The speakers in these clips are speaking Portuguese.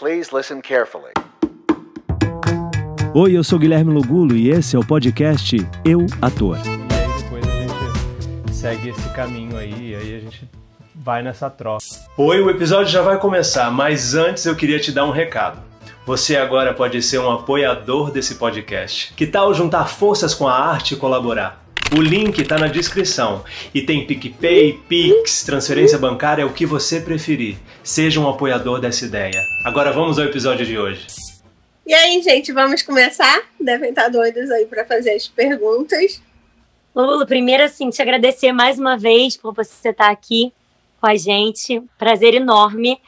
Please listen carefully. Oi, eu sou Guilherme Lugulo e esse é o podcast Eu, Ator. E aí depois a gente segue esse caminho aí, e aí a gente vai nessa troca. Oi, o episódio já vai começar, mas antes eu queria te dar um recado. Você agora pode ser um apoiador desse podcast. Que tal juntar forças com a arte e colaborar? O link está na descrição e tem PicPay, Pix, transferência bancária, o que você preferir. Seja um apoiador dessa ideia. Agora vamos ao episódio de hoje. E aí, gente, vamos começar? Devem estar doidos aí para fazer as perguntas. Lulu, primeiro, assim, te agradecer mais uma vez por você estar aqui com a gente. Prazer enorme.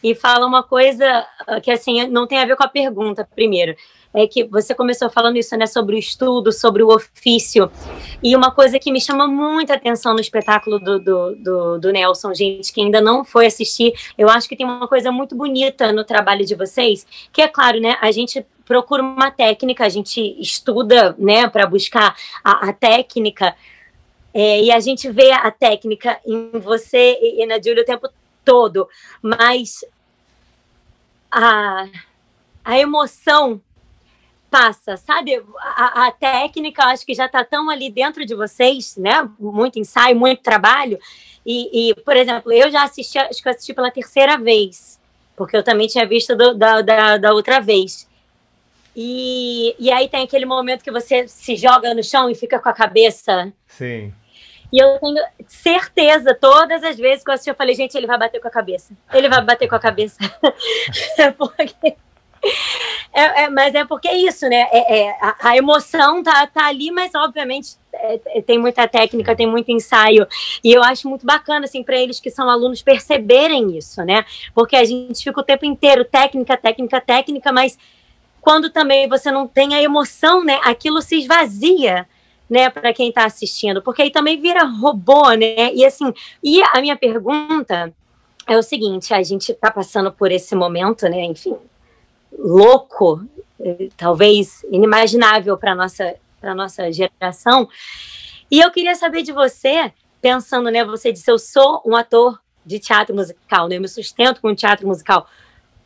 E fala uma coisa que, assim, não tem a ver com a pergunta, primeiro. É que você começou falando isso, né, sobre o estudo, sobre o ofício. E uma coisa que me chama muita atenção no espetáculo do Nelson, gente, que ainda não foi assistir, eu acho que tem uma coisa muito bonita no trabalho de vocês, que é claro, né, a gente procura uma técnica, a gente estuda, né, para buscar a técnica, e a gente vê a técnica em você e na Júlia o tempo todo, mas a emoção passa, sabe? A técnica, acho que já está tão ali dentro de vocês, né? Muito ensaio, muito trabalho. E por exemplo, eu já assisti, acho que eu assisti pela terceira vez, porque eu também tinha visto da outra vez. E aí tem aquele momento que você se joga no chão e fica com a cabeça. Sim. E eu tenho certeza, todas as vezes que eu assisti, eu falei, gente, ele vai bater com a cabeça. Ele vai bater com a cabeça. Porque... mas é porque é isso, né? A emoção tá ali, mas obviamente tem muita técnica, tem muito ensaio. E eu acho muito bacana, assim, para eles que são alunos perceberem isso, né? Porque a gente fica o tempo inteiro técnica, técnica, técnica, mas quando também você não tem a emoção, né? Aquilo se esvazia, né, para quem está assistindo, porque aí também vira robô, né? E assim, e a minha pergunta é o seguinte: a gente está passando por esse momento, né? Enfim, louco, talvez inimaginável para nossa geração. E eu queria saber de você, pensando, né? Você disse, eu sou um ator de teatro musical, né? Eu me sustento com teatro musical.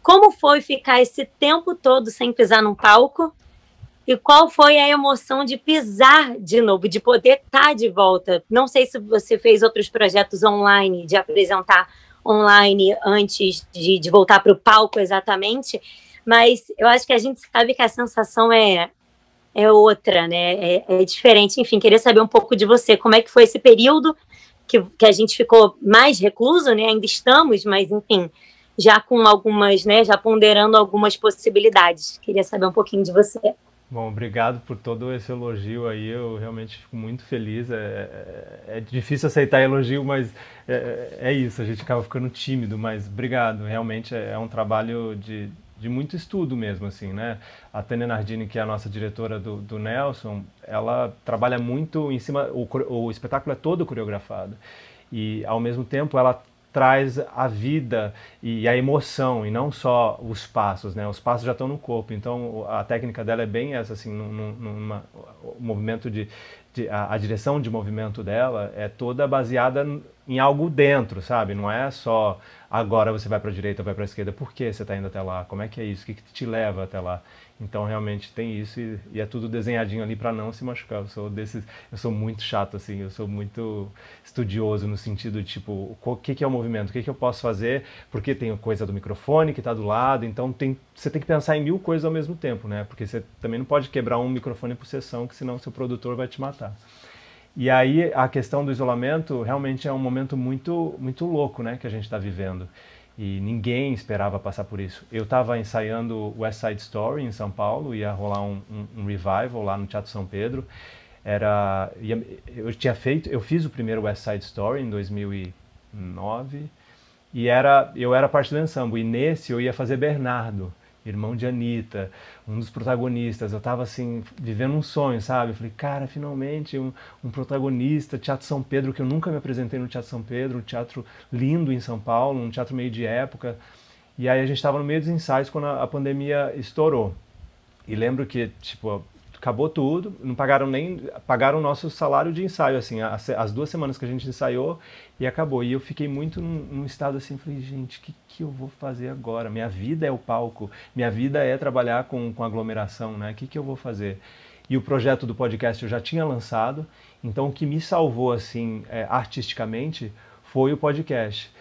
Como foi ficar esse tempo todo sem pisar num palco? E qual foi a emoção de pisar de novo, de poder estar de volta? Não sei se você fez outros projetos online, de apresentar online antes de voltar para o palco exatamente, mas eu acho que a gente sabe que a sensação é outra, né? É diferente. Enfim, queria saber um pouco de você. Como é que foi esse período que a gente ficou mais recluso, né? Ainda estamos, mas enfim, já com algumas, né? Já ponderando algumas possibilidades. Queria saber um pouquinho de você. Bom, obrigado por todo esse elogio aí, eu realmente fico muito feliz. É difícil aceitar elogio, mas é isso, a gente acaba ficando tímido, mas obrigado, realmente é um trabalho de muito estudo mesmo, assim, né? A Tânia Nardini, que é a nossa diretora do Nelson, ela trabalha muito em cima, o espetáculo é todo coreografado, e ao mesmo tempo ela traz a vida e a emoção, e não só os passos, né? Os passos já estão no corpo, então a técnica dela é bem essa, assim, o movimento a direção de movimento dela é toda baseada em algo dentro, sabe? Não é só agora você vai para a direita ou vai para a esquerda, por que você está indo até lá? Como é que é isso? O que te leva até lá? Então realmente tem isso e é tudo desenhadinho ali para não se machucar. Eu sou muito chato, assim, eu sou muito estudioso no sentido de tipo, o que é o movimento? O que eu posso fazer? Porque tem a coisa do microfone que está do lado, então você tem que pensar em 1000 coisas ao mesmo tempo, né? Porque você também não pode quebrar um microfone por sessão, que senão seu produtor vai te matar. E aí a questão do isolamento realmente é um momento muito, muito louco, né, que a gente está vivendo. E ninguém esperava passar por isso. Eu estava ensaiando West Side Story em São Paulo, ia rolar um revival lá no Teatro São Pedro. Eu fiz o primeiro West Side Story em 2009 e eu era parte do ensemble. E nesse eu ia fazer Bernardo, irmão de Anitta, um dos protagonistas. Eu tava assim, vivendo um sonho, sabe? Eu falei, cara, finalmente um protagonista, Teatro São Pedro, que eu nunca me apresentei no Teatro São Pedro, um teatro lindo em São Paulo, um teatro meio de época. E aí a gente estava no meio dos ensaios quando a pandemia estourou. E lembro que, tipo, acabou tudo, não pagaram nem, pagaram o nosso salário de ensaio, assim, as 2 semanas que a gente ensaiou e acabou. E eu fiquei muito num estado assim, falei, gente, o que eu vou fazer agora? Minha vida é o palco, minha vida é trabalhar com aglomeração, né? O que eu vou fazer? E o projeto do podcast eu já tinha lançado, então o que me salvou, assim, artisticamente, foi o podcast.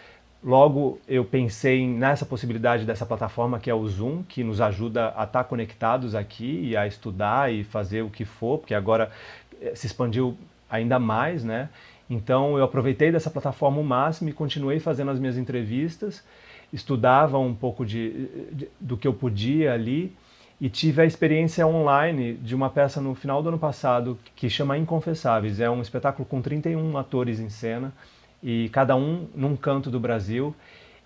Logo, eu pensei nessa possibilidade dessa plataforma que é o Zoom, que nos ajuda a estar conectados aqui e a estudar e fazer o que for, porque agora se expandiu ainda mais, né? Então, eu aproveitei dessa plataforma o máximo e continuei fazendo as minhas entrevistas, estudava um pouco do que eu podia ali e tive a experiência online de uma peça no final do ano passado que chama Inconfessáveis. É um espetáculo com 31 atores em cena, e cada um num canto do Brasil,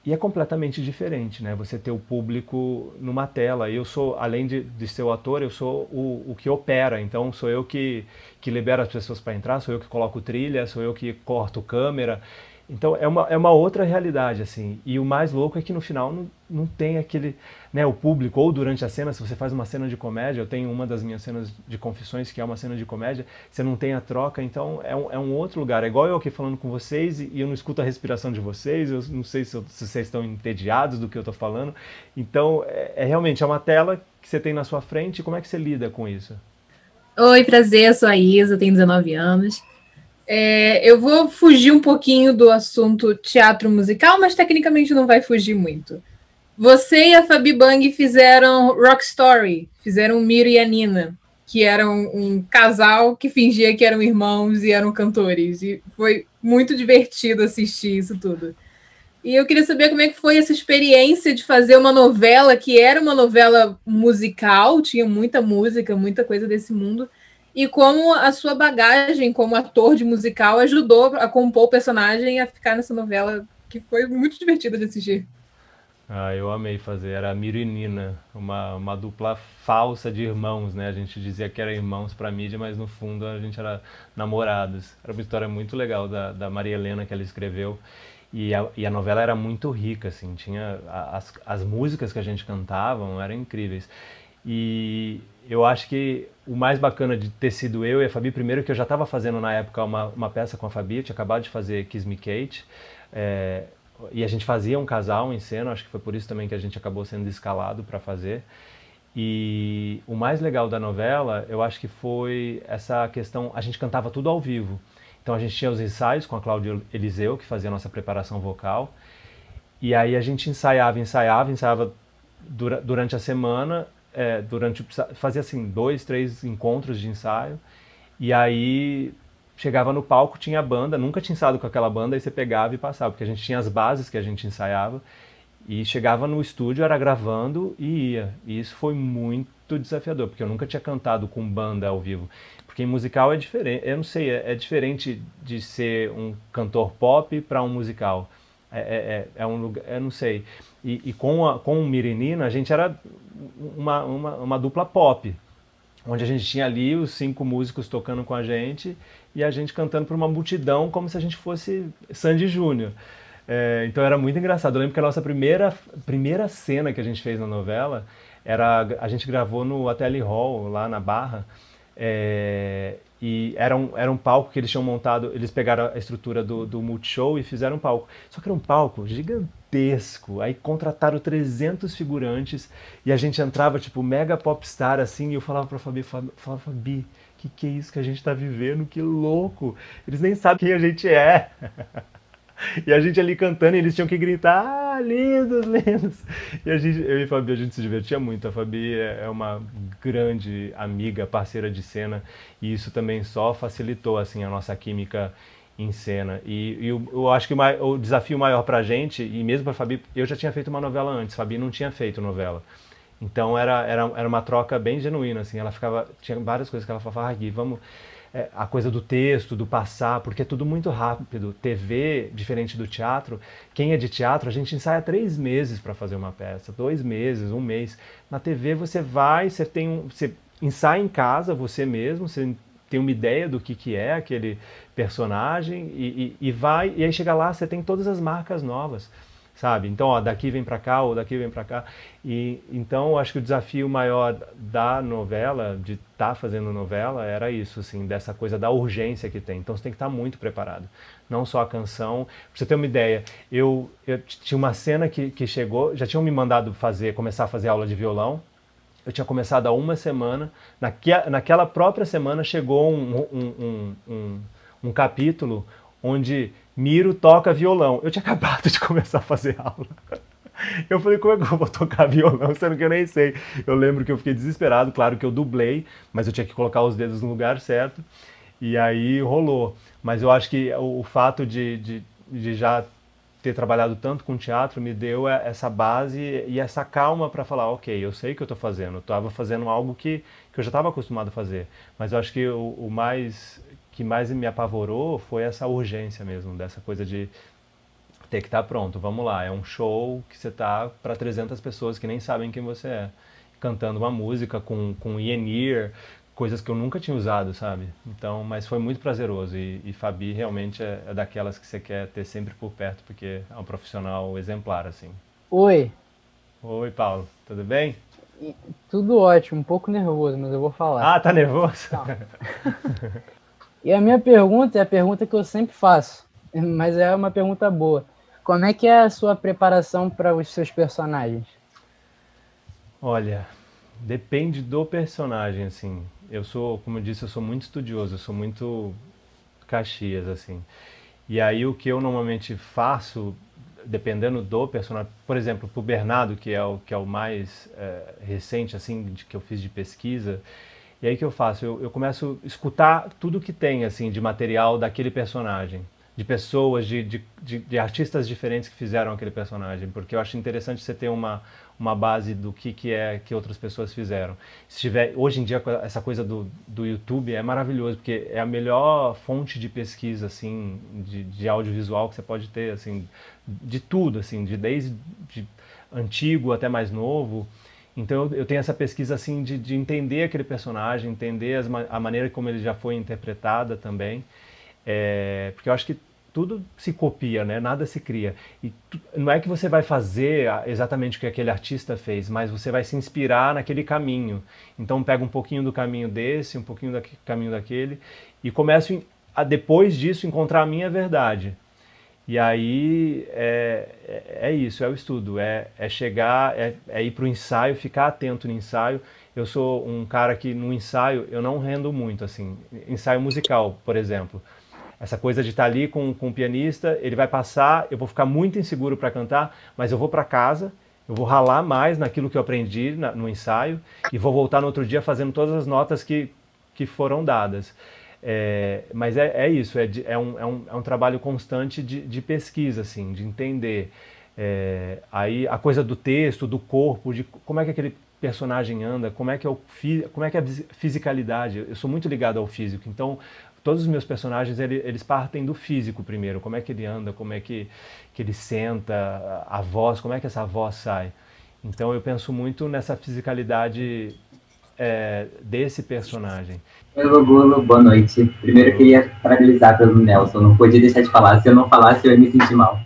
e é completamente diferente, né? Você ter o público numa tela. Eu sou, além de ser o ator, eu sou o que opera, então sou eu que libera as pessoas para entrar, sou eu que coloco trilha, sou eu que corto câmera. Então é uma outra realidade, assim. E o mais louco é que no final não tem aquele, né, o público, ou durante a cena, se você faz uma cena de comédia, eu tenho uma das minhas cenas de confissões que é uma cena de comédia, você não tem a troca, então é um outro lugar. É igual eu aqui falando com vocês e eu não escuto a respiração de vocês, eu não sei se vocês estão entediados do que eu estou falando. Então realmente é uma tela que você tem na sua frente, e como é que você lida com isso? Oi, prazer, eu sou a Isa, tenho 19 anos. Eu vou fugir um pouquinho do assunto teatro musical, mas tecnicamente não vai fugir muito. Você e a Fabi Bang fizeram Rock Story, fizeram Miro e a Nina, que eram um casal que fingia que eram irmãos e eram cantores. E foi muito divertido assistir isso tudo. E eu queria saber como é que foi essa experiência de fazer uma novela que era uma novela musical, tinha muita música, muita coisa desse mundo, e como a sua bagagem como ator de musical ajudou a compor o personagem a ficar nessa novela, que foi muito divertida de assistir. Eu amei fazer, era Miro e Nina, uma dupla falsa de irmãos, né? A gente dizia que era irmãos pra mídia, mas no fundo a gente era namorados. Era uma história muito legal da Maria Helena que ela escreveu. E a novela era muito rica, assim, tinha as músicas que a gente cantava eram incríveis. E eu acho que o mais bacana de ter sido eu e a Fabi, primeiro que eu já estava fazendo na época uma peça com a Fabi, eu tinha acabado de fazer Kiss Me Kate, e a gente fazia um casal em cena, acho que foi por isso também que a gente acabou sendo escalado para fazer. E o mais legal da novela, eu acho que foi essa questão, a gente cantava tudo ao vivo. Então a gente tinha os ensaios com a Cláudia Eliseu, que fazia a nossa preparação vocal, e aí a gente ensaiava durante a semana, fazia assim 2, 3 encontros de ensaio, e aí chegava no palco, tinha a banda, nunca tinha ensaiado com aquela banda, aí você pegava e passava, porque a gente tinha as bases que a gente ensaiava, e chegava no estúdio, era gravando e ia. E isso foi muito desafiador, porque eu nunca tinha cantado com banda ao vivo. Porque em musical é diferente, eu não sei, é diferente de ser um cantor pop para um musical. É um lugar, eu não sei. E com o Miro e Nina, a gente era uma dupla pop, onde a gente tinha ali os 5 músicos tocando com a gente e a gente cantando para uma multidão como se a gente fosse Sandy Júnior. Então era muito engraçado. Eu lembro que a nossa primeira cena que a gente fez na novela, a gente gravou no Ateli Hall, lá na Barra, e era um palco que eles tinham montado, eles pegaram a estrutura do Multishow e fizeram um palco. Só que era um palco gigantesco, aí contrataram 300 figurantes e a gente entrava tipo mega popstar assim, e eu falava pra Fabi, Fabi, que é isso que a gente tá vivendo? Que louco! Eles nem sabem quem a gente é. E a gente ali cantando, e eles tinham que gritar, lindos, lindos. E eu e a Fabi, a gente se divertia muito. A Fabi é uma grande amiga, parceira de cena, e isso também só facilitou assim, a nossa química em cena. E eu acho que o desafio maior pra gente, e mesmo pra Fabi, eu já tinha feito uma novela antes, Fabi não tinha feito novela. Então era uma troca bem genuína, assim, tinha várias coisas que ela falava, Gui, vamos... a coisa do texto, do passar, porque é tudo muito rápido. TV, diferente do teatro, quem é de teatro, a gente ensaia 3 meses para fazer uma peça, 2 meses, 1 mês. Na TV você vai, você ensaia em casa você mesmo, você tem uma ideia do que é aquele personagem e vai, e aí chega lá, você tem todas as marcas novas. sabe? Então, ó, daqui vem para cá ou daqui vem para cá. E então, eu acho que o desafio maior da novela, de estar fazendo novela, era isso, assim, dessa coisa da urgência que tem. Então, você tem que estar muito preparado. Não só a canção. Pra você ter uma ideia, eu tinha uma cena que chegou, já tinham me mandado começar a fazer aula de violão. Eu tinha começado há uma semana. Naquela própria semana chegou um capítulo onde Miro toca violão. Eu tinha acabado de começar a fazer aula. Eu falei, como é que eu vou tocar violão, sendo que eu nem sei? Eu lembro que eu fiquei desesperado, claro que eu dublei, mas eu tinha que colocar os dedos no lugar certo, e aí rolou. Mas eu acho que o fato de já ter trabalhado tanto com teatro me deu essa base e essa calma para falar, ok, eu sei o que eu estou fazendo, eu estava fazendo algo que eu já estava acostumado a fazer, mas eu acho que o que mais me apavorou foi essa urgência mesmo, dessa coisa de ter que estar pronto, vamos lá, é um show que você está para 300 pessoas que nem sabem quem você é, cantando uma música com in-ear, coisas que eu nunca tinha usado, sabe? Então, mas foi muito prazeroso e Fabi realmente é daquelas que você quer ter sempre por perto, porque é um profissional exemplar, assim. Oi. Oi, Paulo, tudo bem? Tudo ótimo, um pouco nervoso, mas eu vou falar. Ah, tá nervoso? Não. E a minha pergunta é a pergunta que eu sempre faço, mas é uma pergunta boa. Como é que é a sua preparação para os seus personagens? Olha, depende do personagem, assim. Eu sou, como eu disse, eu sou muito estudioso, eu sou muito Caxias, assim. E aí o que eu normalmente faço, dependendo do personagem, por exemplo, pro Bernardo, que é o mais recente, assim, que eu fiz de pesquisa, e aí o que eu faço? Eu começo a escutar tudo que tem, assim, de material daquele personagem, de pessoas, de artistas diferentes que fizeram aquele personagem, porque eu acho interessante você ter uma base do que outras pessoas fizeram. Se tiver, hoje em dia, essa coisa do YouTube é maravilhoso, porque é a melhor fonte de pesquisa, assim, de audiovisual que você pode ter, assim, de tudo, assim, desde antigo até mais novo. Então eu tenho essa pesquisa, assim, de entender aquele personagem, entender a maneira como ele já foi interpretada também, porque eu acho que tudo se copia, né? Nada se cria. E não é que você vai fazer exatamente o que aquele artista fez, mas você vai se inspirar naquele caminho. Então pega um pouquinho do caminho desse, um pouquinho do caminho daquele, e começo a, depois disso, encontrar a minha verdade. E aí é isso, é o estudo, é chegar, é ir para o ensaio, ficar atento no ensaio. Eu sou um cara que no ensaio eu não rendo muito, assim, ensaio musical, por exemplo. Essa coisa de estar ali com o pianista, ele vai passar, eu vou ficar muito inseguro para cantar, mas eu vou para casa, eu vou ralar mais naquilo que eu aprendi no ensaio e vou voltar no outro dia fazendo todas as notas que foram dadas. Mas é isso, é um trabalho constante de pesquisa, assim, de entender. Aí a coisa do texto, do corpo, de como é que aquele personagem anda, como é que é a fisicalidade. Eu sou muito ligado ao físico, então todos os meus personagens eles partem do físico primeiro, como é que ele anda, como é que ele senta, a voz, como é que essa voz sai. Então eu penso muito nessa fisicalidade desse personagem. Oi, Logolo, boa noite. Primeiro eu queria parabenizar pelo Nelson, não podia deixar de falar, se eu não falasse eu ia me sentir mal.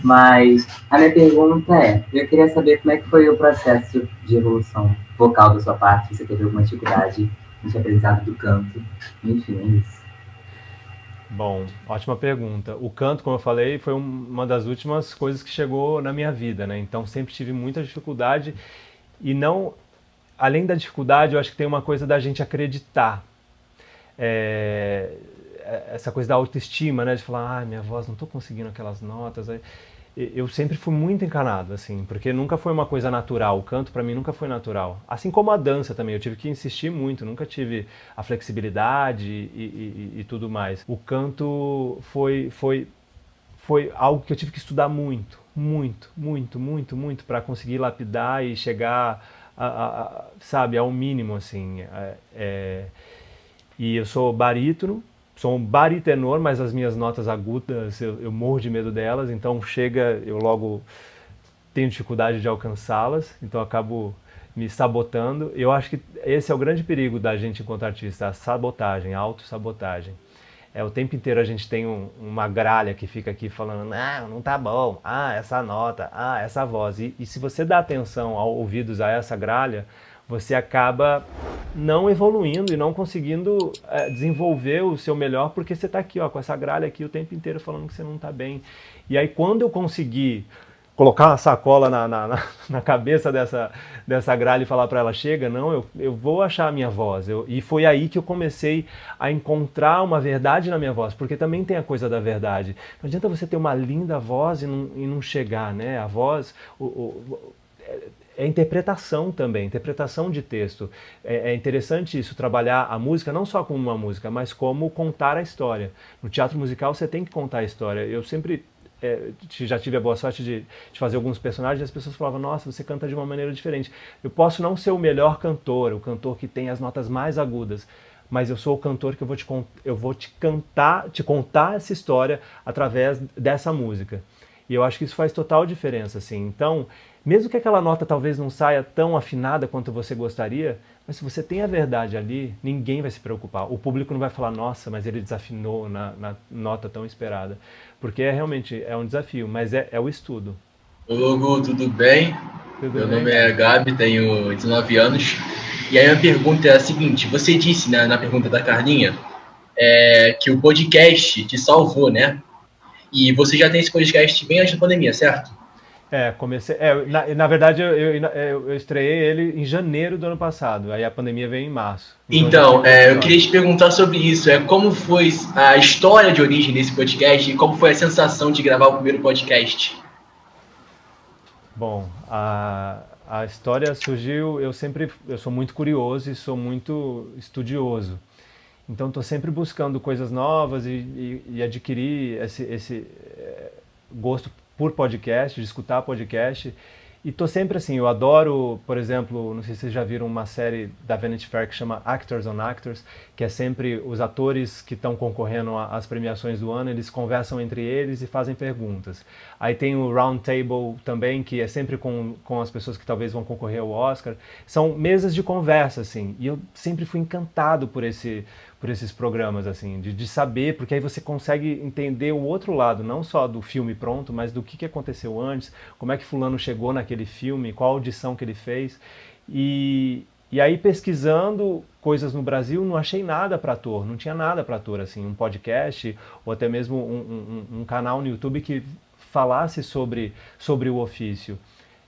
Mas a minha pergunta eu queria saber como é que foi o processo de evolução vocal da sua parte, se você teve alguma dificuldade no aprendizado do canto, enfim, é isso. Bom, ótima pergunta. O canto, como eu falei, foi uma das últimas coisas que chegou na minha vida, né? Então sempre tive muita dificuldade e não, além da dificuldade, eu acho que tem uma coisa da gente acreditar. Essa coisa da autoestima, né? De falar, minha voz, não estou conseguindo aquelas notas. Eu sempre fui muito encanado, assim, porque nunca foi uma coisa natural. O canto para mim nunca foi natural. Assim como a dança também, eu tive que insistir muito, nunca tive a flexibilidade e tudo mais. O canto foi algo que eu tive que estudar muito para conseguir lapidar e chegar sabe, ao mínimo, assim. E eu sou barítono. Sou um baritenor, mas as minhas notas agudas, eu morro de medo delas, então eu logo tenho dificuldade de alcançá-las, então acabo me sabotando. Eu acho que esse é o grande perigo da gente enquanto artista, a sabotagem, a autossabotagem. o tempo inteiro a gente tem uma gralha que fica aqui falando, não tá bom, essa nota, essa voz. E se você dá atenção ao ouvidos a essa gralha, você acaba não evoluindo e não conseguindo desenvolver o seu melhor, porque você está aqui, ó, com essa gralha aqui o tempo inteiro falando que você não está bem. E aí quando eu consegui colocar uma sacola na cabeça dessa gralha e falar para ela, chega, não, eu vou achar a minha voz. E foi aí que eu comecei a encontrar uma verdade na minha voz, porque também tem a coisa da verdade. Não adianta você ter uma linda voz e não chegar, né? A voz... É interpretação também, interpretação de texto. É interessante isso, trabalhar a música não só como uma música, mas como contar a história. No teatro musical você tem que contar a história. Eu sempre já tive a boa sorte de fazer alguns personagens e as pessoas falavam, nossa, você canta de uma maneira diferente. Eu posso não ser o melhor cantor, o cantor que tem as notas mais agudas, mas eu sou o cantor que eu vou te contar essa história através dessa música. E eu acho que isso faz total diferença, assim. Então, mesmo que aquela nota talvez não saia tão afinada quanto você gostaria, mas se você tem a verdade ali, ninguém vai se preocupar. O público não vai falar, nossa, mas ele desafinou na nota tão esperada. Porque realmente é um desafio, mas é o estudo. Ô, Gu, tudo bem? Meu nome é Gabi, tenho 19 anos. E aí a pergunta é a seguinte, você disse, né, na pergunta da Carlinha, que o podcast te salvou, né? E você já tem esse podcast bem antes da pandemia, certo? Comecei. Na verdade, eu estreiei ele em janeiro do ano passado. Aí a pandemia veio em março. Então, eu queria te perguntar sobre isso. Como foi a história de origem desse podcast e como foi a sensação de gravar o primeiro podcast? Bom, a história surgiu. Eu sou muito curioso e sou muito estudioso. Então, estou sempre buscando coisas novas e adquirir esse gosto por podcast, de escutar podcast. E tô sempre assim, eu adoro, por exemplo, não sei se vocês já viram uma série da Vanity Fair que chama Actors on Actors, que é sempre os atores que estão concorrendo às premiações do ano, eles conversam entre eles e fazem perguntas. Aí tem o Round Table também, que é sempre com as pessoas que talvez vão concorrer ao Oscar. São mesas de conversa, assim, e eu sempre fui encantado por esses programas, assim, de saber, porque aí você consegue entender o outro lado, não só do filme pronto, mas do que aconteceu antes, como é que fulano chegou naquele filme, qual audição que ele fez. E aí, pesquisando coisas no Brasil, não achei nada para ator, não tinha nada para ator, assim, um podcast, ou até mesmo um canal no YouTube que falasse sobre o ofício.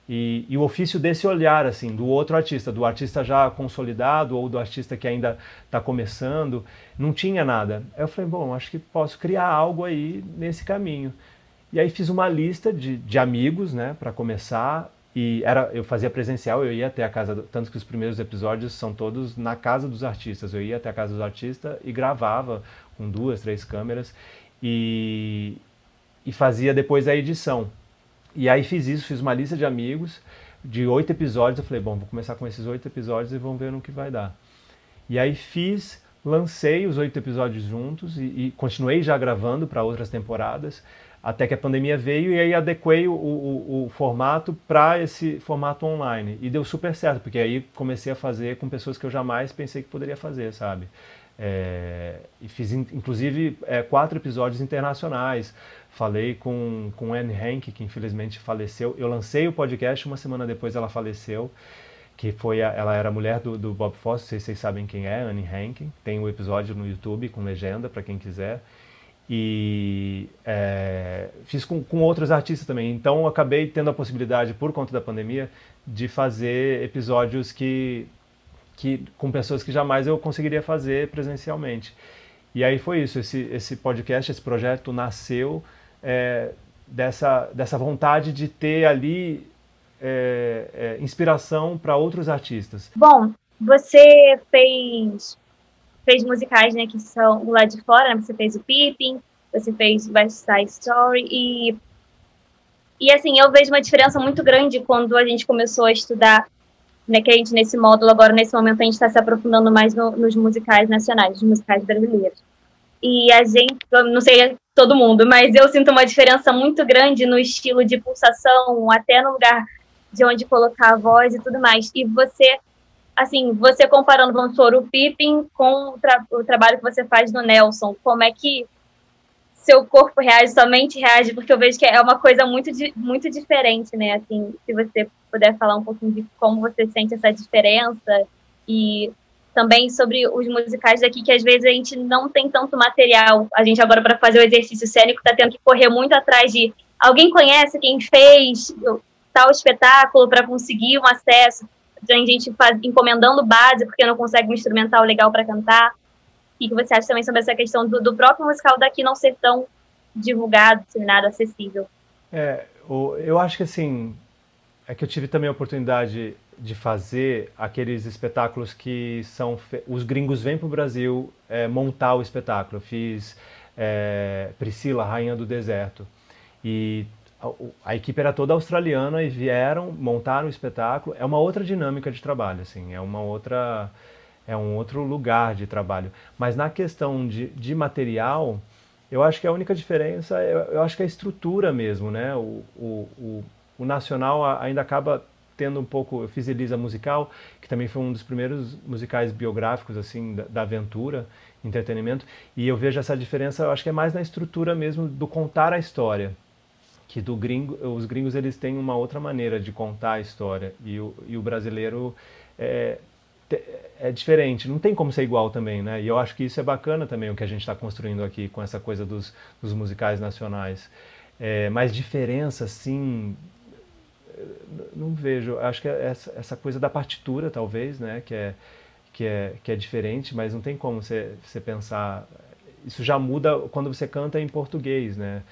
E o ofício desse olhar, assim, do outro artista, do artista já consolidado ou do artista que ainda está começando, não tinha nada. Aí eu falei, bom, acho que posso criar algo aí nesse caminho. E aí fiz uma lista de amigos, né, para começar, e eu fazia presencial, eu ia até a casa, tanto que os primeiros episódios são todos na casa dos artistas, eu ia até a casa dos artistas e gravava com 2, 3 câmeras, e fazia depois a edição. E aí fiz uma lista de amigos, de 8 episódios, eu falei, bom, vou começar com esses 8 episódios e vamos ver no que vai dar. E aí lancei os 8 episódios juntos e continuei já gravando para outras temporadas, até que a pandemia veio e aí adequei o formato para esse formato online. E deu super certo, porque aí comecei a fazer com pessoas que eu jamais pensei que poderia fazer, sabe? E fiz inclusive 4 episódios internacionais. Falei com Anne Hank, que infelizmente faleceu. Eu lancei o podcast, uma semana depois ela faleceu, que ela era a mulher do Bob Fosse, não sei se vocês sabem quem é, Anne Hank. Tem um episódio no YouTube com legenda para quem quiser. E fiz com outros artistas também. Então eu acabei tendo a possibilidade, por conta da pandemia, de fazer episódios que com pessoas que jamais eu conseguiria fazer presencialmente. E aí foi isso, esse podcast, esse projeto nasceu dessa vontade de ter ali inspiração para outros artistas. Bom, você fez musicais, né, que são o lado de fora, né? Você fez o Pippin, você fez West Side Story, e assim, eu vejo uma diferença muito grande quando a gente começou a estudar, né, que a gente nesse módulo, agora nesse momento a gente está se aprofundando mais nos musicais nacionais, nos musicais brasileiros. E a gente, eu não sei todo mundo, mas eu sinto uma diferença muito grande no estilo de pulsação, até no lugar de onde colocar a voz e tudo mais. E você assim, você comparando, vamos supor, o Pippin com o trabalho que você faz no Nelson, como é que seu corpo reage, sua mente reage, porque eu vejo que é uma coisa muito diferente, né? Assim, se você puder falar um pouquinho de como você sente essa diferença e também sobre os musicais daqui, que às vezes a gente não tem tanto material. A gente agora, para fazer o exercício cênico, está tendo que correr muito atrás de alguém conhece quem fez tal espetáculo para conseguir um acesso. Tem gente encomendando base porque não consegue um instrumental legal para cantar. O que você acha também sobre essa questão do próprio musical daqui não ser tão divulgado, disseminado, acessível? Eu acho que assim, é que eu tive também a oportunidade de fazer aqueles espetáculos que são... Os gringos vêm para o Brasil montar o espetáculo. Eu fiz Priscila, Rainha do Deserto. E a equipe era toda australiana e vieram, montaram o espetáculo. É uma outra dinâmica de trabalho, assim, é um outro lugar de trabalho. Mas na questão de material, eu acho que a única diferença, eu acho que é a estrutura mesmo, né? O nacional ainda acaba tendo um pouco... Eu fiz Elisa Musical, que também foi um dos primeiros musicais biográficos, assim, da aventura, entretenimento, e eu vejo essa diferença, eu acho que é mais na estrutura mesmo do contar a história. Que os gringos eles têm uma outra maneira de contar a história, e o brasileiro é diferente, não tem como ser igual também, né? E eu acho que isso é bacana também, o que a gente está construindo aqui com essa coisa dos musicais nacionais. Mas diferença, assim, não vejo. Acho que é essa coisa da partitura, talvez, né? Que é diferente, mas não tem como você pensar... Isso já muda quando você canta em português, né?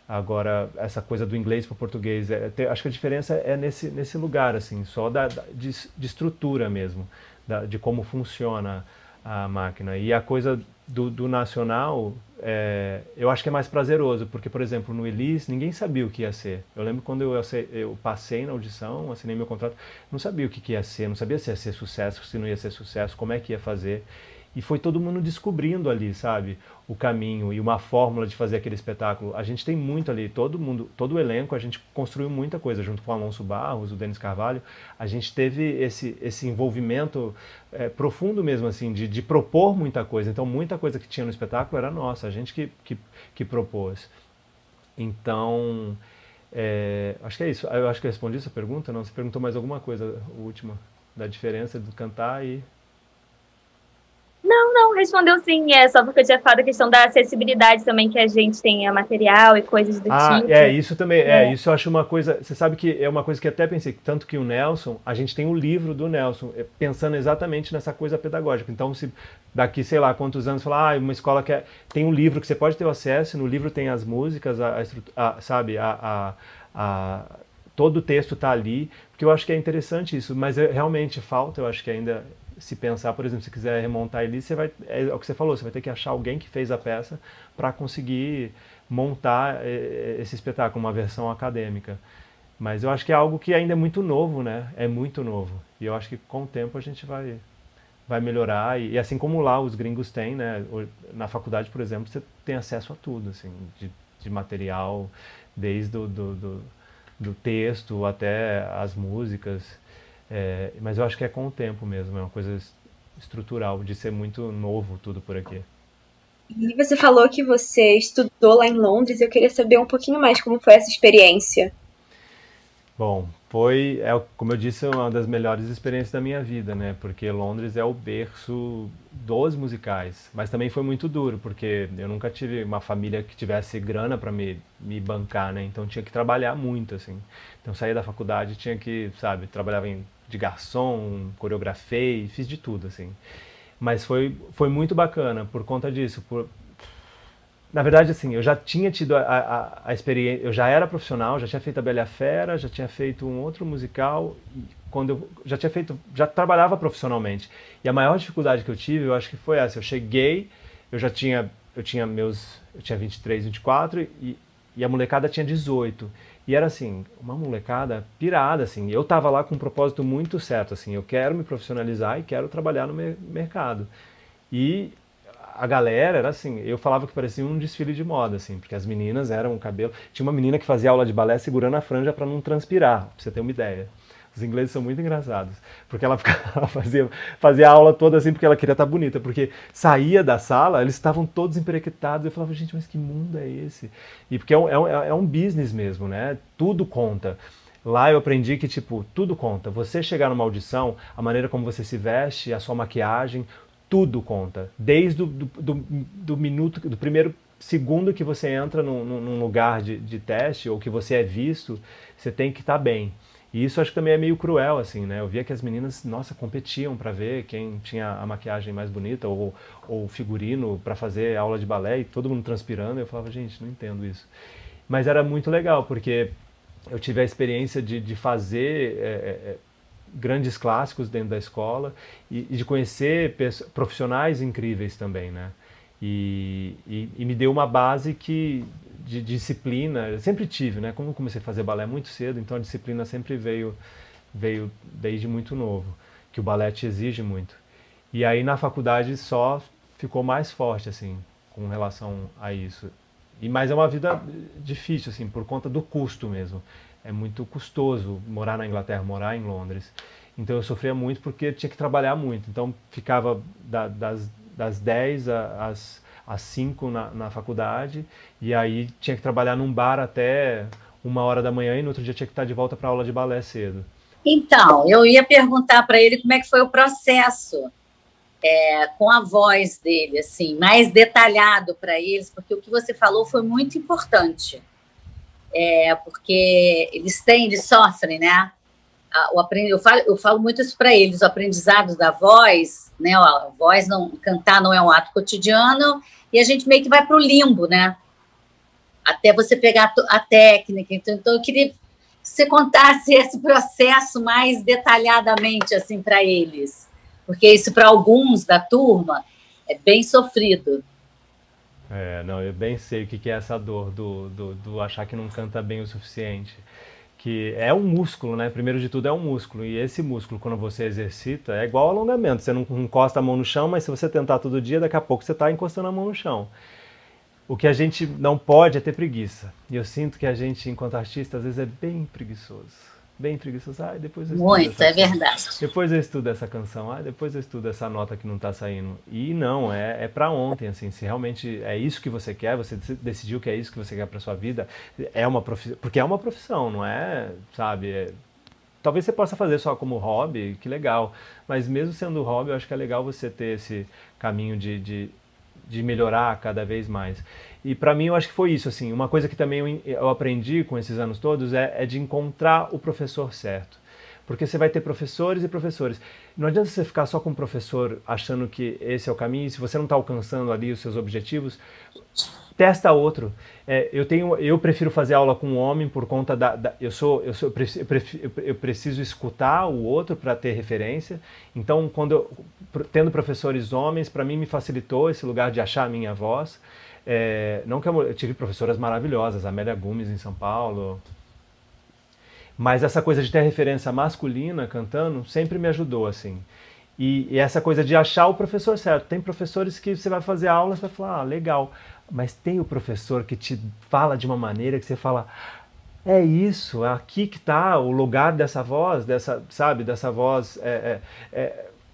Agora, essa coisa do inglês para o português, acho que a diferença é nesse lugar, assim, só de estrutura mesmo, de como funciona a máquina. E a coisa do nacional, eu acho que é mais prazeroso, porque, por exemplo, no Elis, ninguém sabia o que ia ser. Eu lembro quando eu passei na audição, assinei meu contrato, não sabia o que ia ser, não sabia se ia ser sucesso, se não ia ser sucesso, como é que ia fazer. E foi todo mundo descobrindo ali, sabe, o caminho e uma fórmula de fazer aquele espetáculo. A gente tem muito ali, todo o elenco, a gente construiu muita coisa, junto com o Alonso Barros, o Denis Carvalho. A gente teve esse envolvimento profundo mesmo, assim, de propor muita coisa. Então, muita coisa que tinha no espetáculo era nossa, a gente que propôs. Então, acho que é isso. Eu acho que eu respondi essa pergunta, não? Você perguntou mais alguma coisa, a última, da diferença do cantar e... Não, respondeu sim. É só porque eu tinha falado a questão da acessibilidade também, que a gente tem a material e coisas do tipo. Isso também. Isso eu acho uma coisa... Você sabe que é uma coisa que até pensei, tanto que o Nelson, a gente tem um livro do Nelson, pensando exatamente nessa coisa pedagógica. Então, se daqui, sei lá, quantos anos, falar, uma escola que tem um livro que você pode ter acesso, no livro tem as músicas, sabe, todo o texto está ali, porque eu acho que é interessante isso, mas realmente falta, eu acho que ainda... Se pensar, por exemplo, se quiser remontar ele, é o que você falou, você vai ter que achar alguém que fez a peça para conseguir montar esse espetáculo, uma versão acadêmica. Mas eu acho que é algo que ainda é muito novo, né? É muito novo. E eu acho que com o tempo a gente vai melhorar. E assim como lá os gringos têm, né? Na faculdade, por exemplo, você tem acesso a tudo, assim, de material, desde do texto até as músicas. Mas eu acho que é com o tempo mesmo, é uma coisa estrutural, de ser muito novo tudo por aqui. E você falou que você estudou lá em Londres, eu queria saber um pouquinho mais como foi essa experiência. Bom, como eu disse, uma das melhores experiências da minha vida, né? Porque Londres é o berço dos musicais, mas também foi muito duro, porque eu nunca tive uma família que tivesse grana para me bancar, né? Então tinha que trabalhar muito, assim. Então saía da faculdade, tinha que, sabe, trabalhava de garçom, coreografei, fiz de tudo, assim. Mas foi muito bacana por conta disso. Na verdade, assim, eu já tinha tido a experiência, eu já era profissional, já tinha feito a Bela e a Fera, já tinha feito um outro musical, e quando eu já trabalhava profissionalmente. E a maior dificuldade que eu tive, eu acho que foi essa. Eu cheguei, eu tinha 23, 24 e a molecada tinha 18. E era assim, uma molecada pirada, assim. Eu tava lá com um propósito muito certo, assim, eu quero me profissionalizar e quero trabalhar no mercado. E a galera era assim, eu falava que parecia um desfile de moda, assim, porque as meninas eram o cabelo... Tinha uma menina que fazia aula de balé segurando a franja para não transpirar, pra você ter uma ideia. Os ingleses são muito engraçados, porque ela fazia a aula toda assim porque ela queria estar bonita, porque saía da sala, eles estavam todos emperequetados, eu falava, gente, mas que mundo é esse? E porque é um business mesmo, né? Tudo conta. Lá eu aprendi que, tipo, tudo conta. Você chegar numa audição, a maneira como você se veste, a sua maquiagem, tudo conta. Desde do minuto, do primeiro segundo que você entra num lugar de teste, ou que você é visto, você tem que estar bem. E isso acho que também é meio cruel, assim, né? Eu via que as meninas, nossa, competiam para ver quem tinha a maquiagem mais bonita, ou o figurino para fazer aula de balé, e todo mundo transpirando. Eu falava, gente, não entendo isso. Mas era muito legal, porque eu tive a experiência de fazer grandes clássicos dentro da escola e de conhecer profissionais incríveis também, né? E me deu uma base de disciplina, eu sempre tive, né? Como eu comecei a fazer balé muito cedo, então a disciplina sempre veio desde muito novo, que o balé te exige muito. E aí na faculdade só ficou mais forte, assim, com relação a isso. Mas é uma vida difícil, assim, por conta do custo mesmo. É muito custoso morar na Inglaterra, morar em Londres. Então eu sofria muito porque tinha que trabalhar muito. Então ficava das 10 às 5 na faculdade, e aí tinha que trabalhar num bar até 1 hora da manhã, e no outro dia tinha que estar de volta para aula de balé cedo. Então, eu ia perguntar para ele como é que foi o processo com a voz dele, assim, mais detalhado para eles, porque o que você falou foi muito importante. Porque eles sofrem, né? Eu falo muito isso para eles, o aprendizado da voz, né? A voz cantar não é um ato cotidiano, e a gente meio que vai para o limbo, né? Até você pegar a técnica. Então eu queria que você contasse esse processo mais detalhadamente, assim, para eles, porque isso para alguns da turma é bem sofrido. Não, eu bem sei o que é essa dor do achar que não canta bem o suficiente. Que é um músculo, né? Primeiro de tudo é um músculo, e esse músculo, quando você exercita, é igual ao alongamento. Você não encosta a mão no chão, mas se você tentar todo dia, daqui a pouco você está encostando a mão no chão. O que a gente não pode é ter preguiça. E eu sinto que a gente, enquanto artista, às vezes é bem preguiçoso. Bem preguiçoso. Depois eu estudo muito, é verdade. Depois eu estudo essa canção. Depois eu estudo essa nota que não está saindo. E não, é para ontem, assim. Se realmente é isso que você quer, você decidiu que é isso que você quer para sua vida, é uma profissão. Porque é uma profissão, não é, sabe? Talvez você possa fazer só como hobby, que legal. Mas mesmo sendo hobby, eu acho que é legal você ter esse caminho de melhorar cada vez mais. E para mim eu acho que foi isso, assim, uma coisa que também eu aprendi com esses anos todos é de encontrar o professor certo. Porque você vai ter professores e professores. Não adianta você ficar só com o professor achando que esse é o caminho, e se você não está alcançando ali os seus objetivos, testa outro. Eu prefiro fazer aula com um homem por conta eu preciso escutar o outro para ter referência. Então, tendo professores homens, para mim me facilitou esse lugar de achar a minha voz. Não que eu tive professoras maravilhosas, Amélia Gomes em São Paulo, mas essa coisa de ter referência masculina cantando sempre me ajudou, assim. E essa coisa de achar o professor certo. Tem professores que você vai fazer aula e você vai falar, legal, mas tem o professor que te fala de uma maneira que você fala, é isso, é aqui que está o lugar dessa voz, dessa voz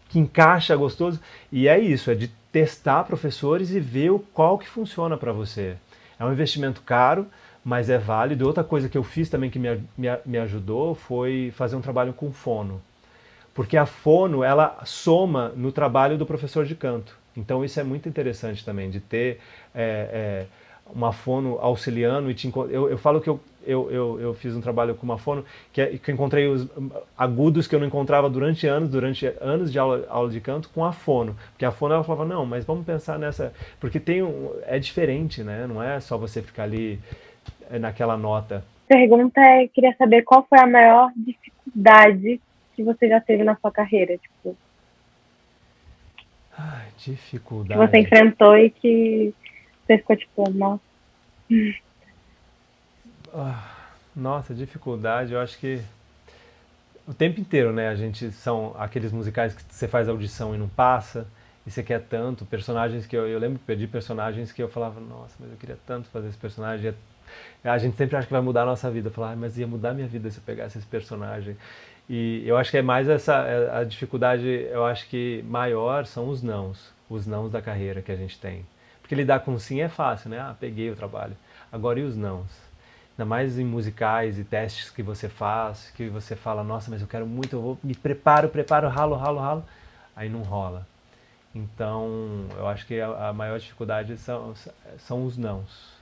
que encaixa gostoso. E é isso, é de testar professores e ver qual que funciona para você. É um investimento caro, mas é válido. Outra coisa que eu fiz também que me ajudou foi fazer um trabalho com fono. Porque a fono, ela soma no trabalho do professor de canto. Então isso é muito interessante também, de ter uma fono auxiliando. Eu falo que eu fiz um trabalho com uma fono que eu encontrei os agudos que eu não encontrava durante anos de aula de canto com a fono. Porque a fono ela falava, não, mas vamos pensar nessa... Porque é diferente, né? Não é só você ficar ali naquela nota. Pergunta queria saber qual foi a maior dificuldade que você já teve na sua carreira, tipo... Dificuldade... Que você enfrentou e que você ficou tipo, nossa... Nossa, dificuldade, eu acho que o tempo inteiro, né? São aqueles musicais que você faz audição e não passa, e você quer tanto, personagens que eu lembro que perdi personagens que eu falava, nossa, mas eu queria tanto fazer esse personagem. A gente sempre acha que vai mudar a nossa vida, falar, mas ia mudar minha vida se eu pegasse esse personagem. E eu acho que é mais a dificuldade, eu acho que maior são os nãos da carreira que a gente tem. Porque lidar com sim é fácil, né? Ah, peguei o trabalho. Agora e os nãos? Ainda mais em musicais e testes que você faz, que você fala, nossa, mas eu quero muito, eu vou, me preparo, ralo, aí não rola. Então, eu acho que a maior dificuldade são os nãos.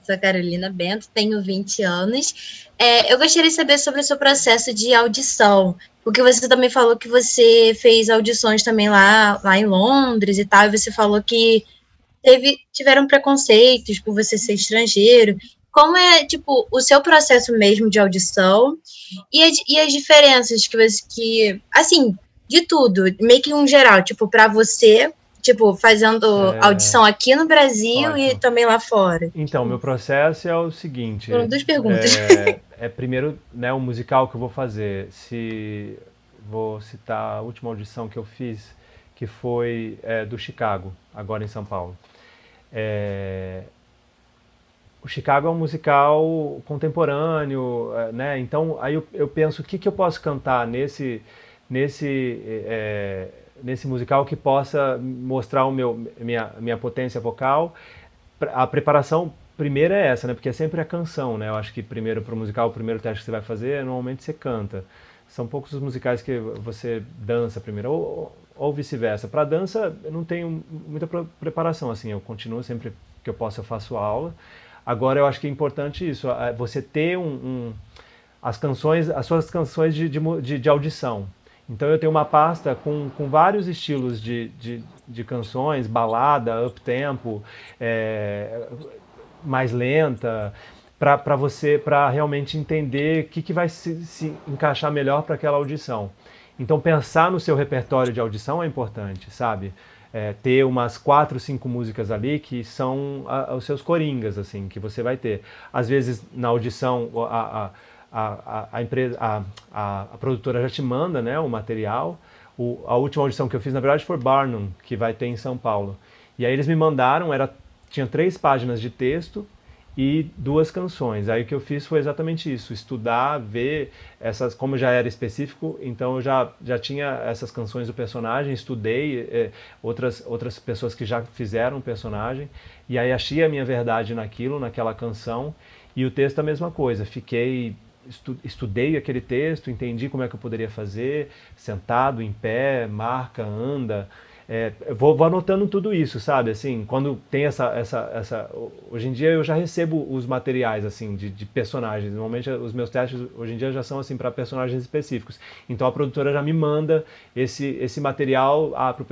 Sou a Carolina Bento, tenho 20 anos. Eu gostaria de saber sobre o seu processo de audição, porque você também falou que você fez audições também lá em Londres e tal, e você falou que tiveram preconceitos por você ser estrangeiro. Como é, tipo, o seu processo mesmo de audição e as diferenças assim, de tudo, meio que um geral, tipo, para você, tipo, fazendo audição aqui no Brasil. Ótimo. E também lá fora. Então, meu processo é o seguinte... Foram 2 perguntas. Primeiro, né, o musical que eu vou fazer. Vou citar a última audição que eu fiz, que foi do Chicago, agora em São Paulo. O Chicago é um musical contemporâneo, né? Então, aí eu penso, o que eu posso cantar nesse musical que possa mostrar minha potência vocal. A preparação primeira é essa, né? Porque é sempre a canção, né? Eu acho que primeiro para o musical, o primeiro teste que você vai fazer, normalmente você canta. São poucos os musicais que você dança primeiro, ou vice-versa. Para dança, eu não tenho muita preparação, assim, eu continuo sempre que eu posso, eu faço aula. Agora, eu acho que é importante isso, você ter as suas canções de audição. Então, eu tenho uma pasta com vários estilos de canções, balada, up-tempo, mais lenta, para realmente entender o que vai se encaixar melhor para aquela audição. Então, pensar no seu repertório de audição é importante, sabe? Ter umas 4, 5 músicas ali que são os seus coringas, assim, que você vai ter. Às vezes, na audição, a produtora já te manda, né, o material. A última audição que eu fiz, na verdade, foi Barnum, que vai ter em São Paulo. E aí eles me mandaram, tinha 3 páginas de texto e 2 canções. Aí o que eu fiz foi exatamente isso, estudar, ver como já era específico, então eu já tinha essas canções do personagem, estudei outras pessoas que já fizeram o personagem, e aí achei a minha verdade naquela canção, e o texto a mesma coisa, estudei aquele texto, entendi como é que eu poderia fazer, sentado, em pé, marca, anda... vou anotando tudo isso, sabe, assim, quando tem hoje em dia eu já recebo os materiais, assim, de personagens, normalmente os meus testes hoje em dia já são, assim, para personagens específicos, então a produtora já me manda esse material, para o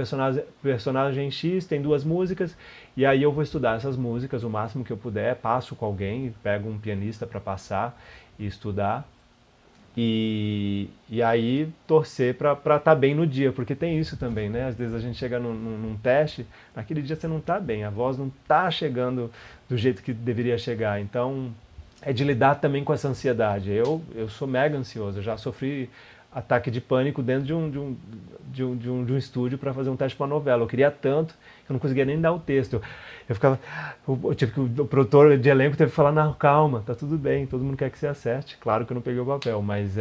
personagem X, tem 2 músicas, e aí eu vou estudar essas músicas o máximo que eu puder, passo com alguém, pego um pianista para passar e estudar, e aí torcer para estar bem no dia, porque tem isso também, né? Às vezes a gente chega num teste, naquele dia você não está bem, a voz não está chegando do jeito que deveria chegar, então é de lidar também com essa ansiedade. Eu sou mega ansioso, eu já sofri ataque de pânico dentro de um estúdio para fazer um teste para uma novela. Eu queria tanto que eu não conseguia nem dar o texto. O produtor de elenco teve que falar, não, calma, tá tudo bem, todo mundo quer que você acerte. Claro que eu não peguei o papel, mas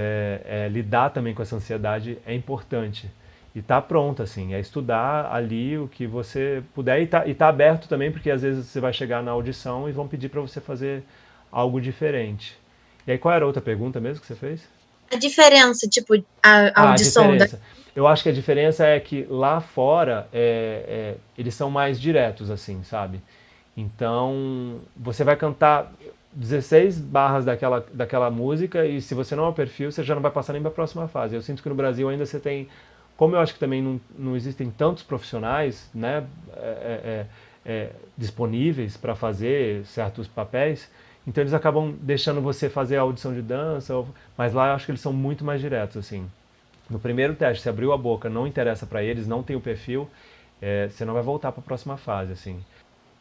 lidar também com essa ansiedade é importante. E tá pronto, assim, é estudar ali o que você puder e tá aberto também, porque às vezes você vai chegar na audição e vão pedir para você fazer algo diferente. E aí, qual era a outra pergunta mesmo que você fez? A diferença, tipo, a audição... Eu acho que a diferença é que lá fora eles são mais diretos, assim, sabe? Então, você vai cantar 16 barras daquela música e se você não é o perfil, você já não vai passar nem para a próxima fase. Eu sinto que no Brasil ainda você tem... Como eu acho que também não existem tantos profissionais, né, disponíveis para fazer certos papéis, então eles acabam deixando você fazer a audição de dança, mas lá eu acho que eles são muito mais diretos, assim. No primeiro teste, você abriu a boca, não interessa para eles, não tem o perfil, você não vai voltar para a próxima fase, assim.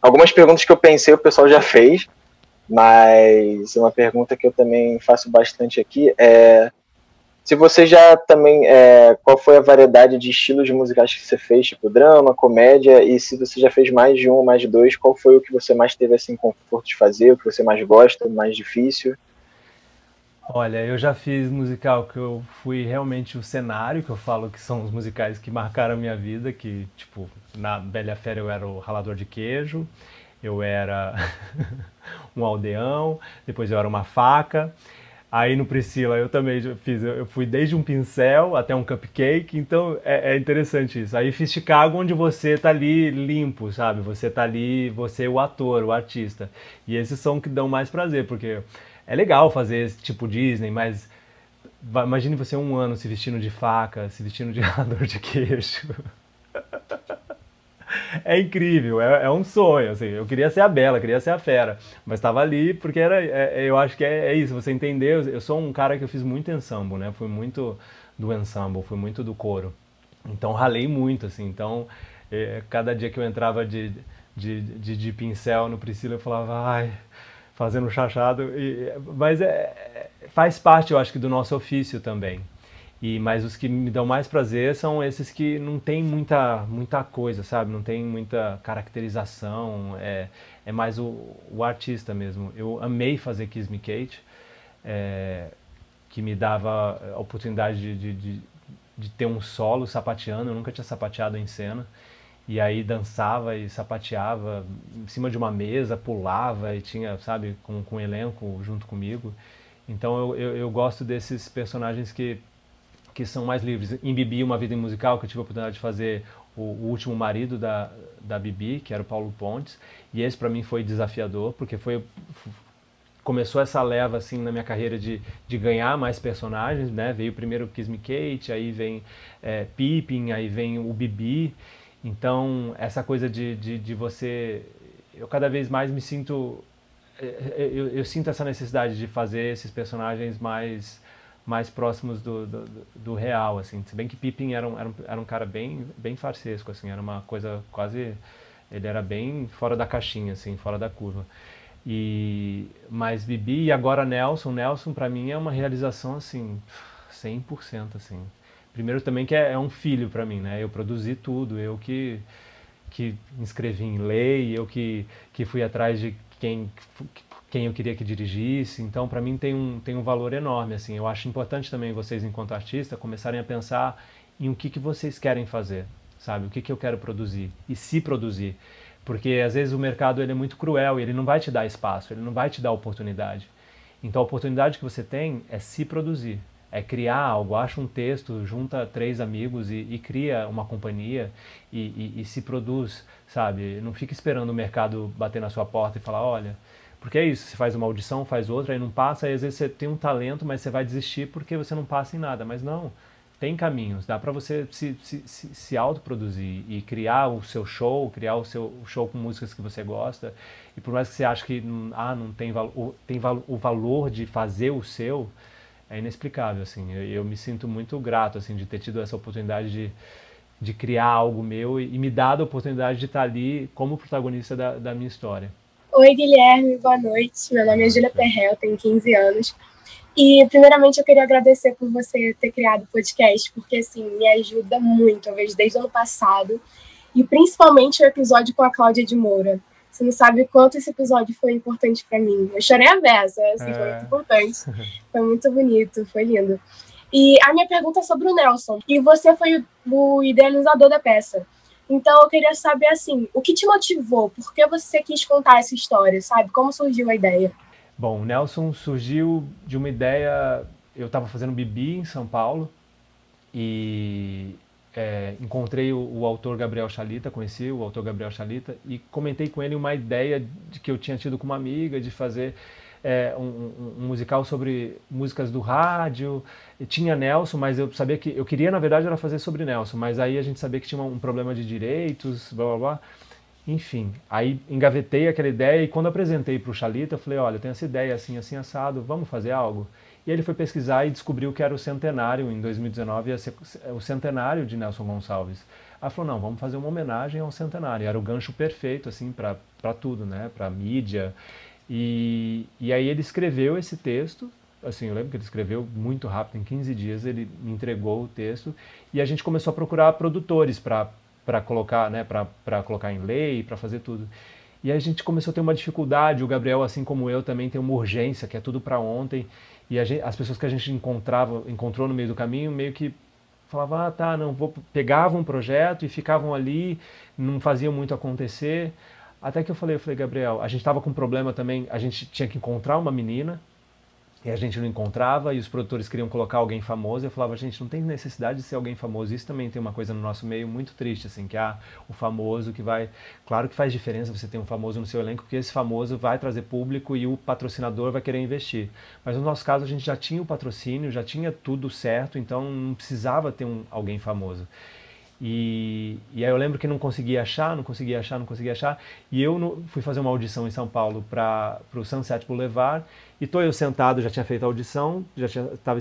Algumas perguntas que eu pensei o pessoal já fez, mas uma pergunta que eu também faço bastante aqui é se você já também, qual foi a variedade de estilos musicais que você fez, tipo drama, comédia, e se você já fez mais de um ou mais de 2, qual foi o que você mais teve assim, conforto de fazer, o que você mais gosta, mais difícil? Olha, eu já fiz musical que eu fui realmente o cenário, que eu falo que são os musicais que marcaram a minha vida, que, tipo, na Bela Fera eu era o ralador de queijo, eu era um aldeão, depois eu era uma faca. Aí no Priscila eu também já fiz, eu fui desde um pincel até um cupcake, então é interessante isso. Aí fiz Chicago, onde você tá ali limpo, sabe? Você tá ali, você é o ator, o artista. E esses são que dão mais prazer, porque é legal fazer esse tipo Disney, mas imagine você um ano se vestindo de faca, se vestindo de ralador de queijo. É incrível, é um sonho, assim. Eu queria ser a Bela, queria ser a Fera, mas estava ali porque eu acho que é isso, você entendeu? Eu sou um cara que eu fiz muito ensemble, né? Fui muito do ensemble, fui muito do coro. Então ralei muito, assim. Então, cada dia que eu entrava de pincel no Priscila, eu falava, ai, fazendo chachado. Mas faz parte, eu acho que, do nosso ofício também. Mas os que me dão mais prazer são esses que não tem muita coisa, sabe? Não tem muita caracterização, é mais o artista mesmo. Eu amei fazer Kiss Me Kate, que me dava a oportunidade de ter um solo sapateando, eu nunca tinha sapateado em cena. E aí dançava e sapateava em cima de uma mesa, pulava e tinha, sabe, com um elenco junto comigo. Então eu gosto desses personagens que são mais livres. Em Bibi, Uma Vida em Musical, que eu tive a oportunidade de fazer o último marido da Bibi, que era o Paulo Pontes, e esse para mim foi desafiador, porque começou essa leva assim na minha carreira de ganhar mais personagens, né? Veio primeiro o Kiss Me Kate, aí vem Pippin, aí vem o Bibi. Então, essa coisa de você... Eu cada vez mais me sinto... Eu sinto essa necessidade de fazer esses personagens mais próximos do real, assim. Se bem que Pippin era um cara bem farsesco, assim, era uma coisa quase... Ele era bem fora da caixinha, assim, fora da curva. Mas Bibi e agora Nelson pra mim é uma realização, assim, 100%, assim. Primeiro também que é um filho pra mim, né? Eu produzi tudo, eu que me inscrevi em lei, eu que fui atrás de quem eu queria que dirigisse, então para mim tem um valor enorme, assim. Eu acho importante também vocês, enquanto artista, começarem a pensar em o que vocês querem fazer, sabe? O que eu quero produzir e se produzir, porque às vezes o mercado ele é muito cruel e ele não vai te dar espaço, ele não vai te dar oportunidade. Então a oportunidade que você tem é se produzir, é criar algo, acha um texto, junta 3 amigos e cria uma companhia e se produz, sabe? Não fica esperando o mercado bater na sua porta e falar, olha... Porque é isso, você faz uma audição, faz outra, aí não passa, aí às vezes você tem um talento, mas você vai desistir porque você não passa em nada. Mas não, tem caminhos, dá pra você se autoproduzir e criar o seu show, criar o seu show com músicas que você gosta. E por mais que você ache que não tem o valor de fazer o seu, é inexplicável, assim. Eu me sinto muito grato, assim, de ter tido essa oportunidade de criar algo meu e me dado a oportunidade de estar ali como protagonista da minha história. Oi, Guilherme, boa noite. Meu nome é Júlia Perrel, tenho 15 anos. E, primeiramente, eu queria agradecer por você ter criado o podcast, porque, assim, me ajuda muito. Eu vejo desde o ano passado. E, principalmente, o episódio com a Cláudia de Moura. Você não sabe quanto esse episódio foi importante para mim. Eu chorei a beça, assim, foi muito importante. Foi muito bonito, foi lindo. E a minha pergunta é sobre o Nelson. E você foi o idealizador da peça. Então, eu queria saber, assim, o que te motivou? Por que você quis contar essa história, sabe? Como surgiu a ideia? Bom, o Nelson surgiu de uma ideia... Eu estava fazendo Bibi em São Paulo e encontrei o autor Gabriel Chalita, conheci o autor Gabriel Chalita e comentei com ele uma ideia que eu tinha tido com uma amiga de fazer um musical sobre músicas do rádio. Tinha Nelson, mas eu sabia que... Eu queria, na verdade, era fazer sobre Nelson, mas aí a gente sabia que tinha um problema de direitos, blá, blá, blá. Enfim, aí engavetei aquela ideia e quando apresentei para o Chalita, eu falei, olha, eu tenho essa ideia assim, assim, assado, vamos fazer algo? E ele foi pesquisar e descobriu que era o centenário, em 2019, ia ser o centenário de Nelson Gonçalves. Aí falou, não, vamos fazer uma homenagem ao centenário. Era o gancho perfeito, assim, para tudo, né? Para mídia. E aí ele escreveu esse texto, assim, eu lembro que ele escreveu muito rápido, em 15 dias ele me entregou o texto e a gente começou a procurar produtores para colocar, né, para colocar em lei, para fazer tudo. E aí a gente começou a ter uma dificuldade, o Gabriel, assim como eu, também tem uma urgência, que é tudo para ontem, E as pessoas que a gente encontrou no meio do caminho, meio que falavam, ah, tá, não, pegavam um projeto e ficavam ali, não faziam muito acontecer. Até que eu falei, Gabriel, a gente estava com um problema também, a gente tinha que encontrar uma menina, e a gente não encontrava, e os produtores queriam colocar alguém famoso. Eu falava, gente, não tem necessidade de ser alguém famoso. Isso também tem uma coisa no nosso meio muito triste, assim, que o famoso que vai... Claro que faz diferença você ter um famoso no seu elenco, porque esse famoso vai trazer público e o patrocinador vai querer investir. Mas no nosso caso, a gente já tinha o patrocínio, já tinha tudo certo, então não precisava ter alguém famoso. E aí eu lembro que não conseguia achar, e eu fui fazer uma audição em São Paulo para o Sunset Boulevard, e tô eu sentado, já tinha feito a audição, estava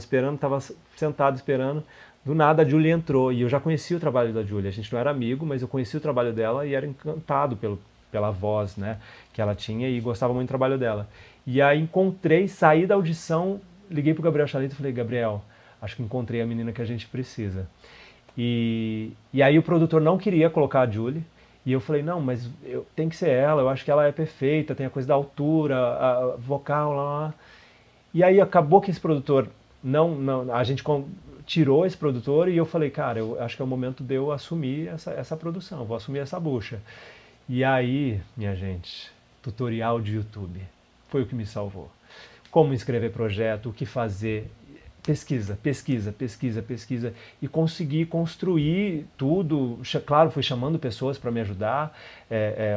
sentado esperando, do nada a Julie entrou, e eu já conhecia o trabalho da Julie, a gente não era amigo, mas eu conhecia o trabalho dela e era encantado pela voz, né, que ela tinha, e gostava muito do trabalho dela. E aí saí da audição, liguei pro Gabriel Chalito e falei, Gabriel, acho que encontrei a menina que a gente precisa. E aí o produtor não queria colocar a Julie, e eu falei, não, mas tem que ser ela, eu acho que ela é perfeita, tem a coisa da altura, a vocal lá. E aí acabou que esse produtor, a gente tirou esse produtor, e eu falei, cara, eu acho que é o momento de eu assumir essa produção, vou assumir essa bucha. E aí, minha gente, tutorial de YouTube, foi o que me salvou. Como escrever projeto, o que fazer... Pesquisa, e consegui construir tudo. Claro, fui chamando pessoas para me ajudar,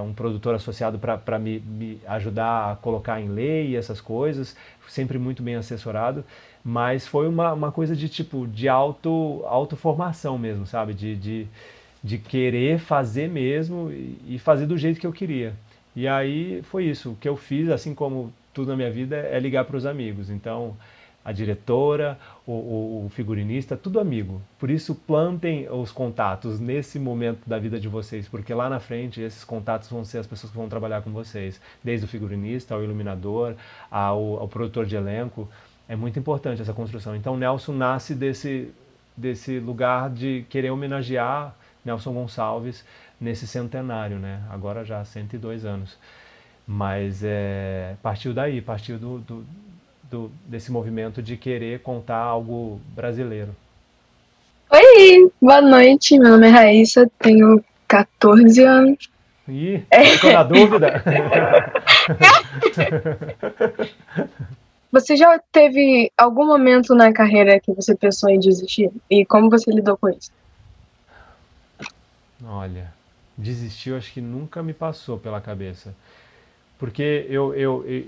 um produtor associado para me ajudar a colocar em lei essas coisas, sempre muito bem assessorado, mas foi uma coisa de autoformação mesmo, sabe? De querer fazer mesmo e fazer do jeito que eu queria. E aí foi isso, o que eu fiz, assim como tudo na minha vida, é ligar para os amigos. Então, a diretora, o figurinista, tudo amigo. Por isso, plantem os contatos nesse momento da vida de vocês, porque lá na frente esses contatos vão ser as pessoas que vão trabalhar com vocês, desde o figurinista, ao iluminador, ao produtor de elenco. É muito importante essa construção. Então, Nelson nasce desse lugar de querer homenagear Nelson Gonçalves nesse centenário, né? Agora já há 102 anos. Mas partiu daí, partiu desse movimento de querer contar algo brasileiro. Oi, boa noite, meu nome é Raíssa, tenho 14 anos. Ih, ficou na dúvida? Você já teve algum momento na carreira que você pensou em desistir? E como você lidou com isso? Olha, desistir eu acho que nunca me passou pela cabeça. Porque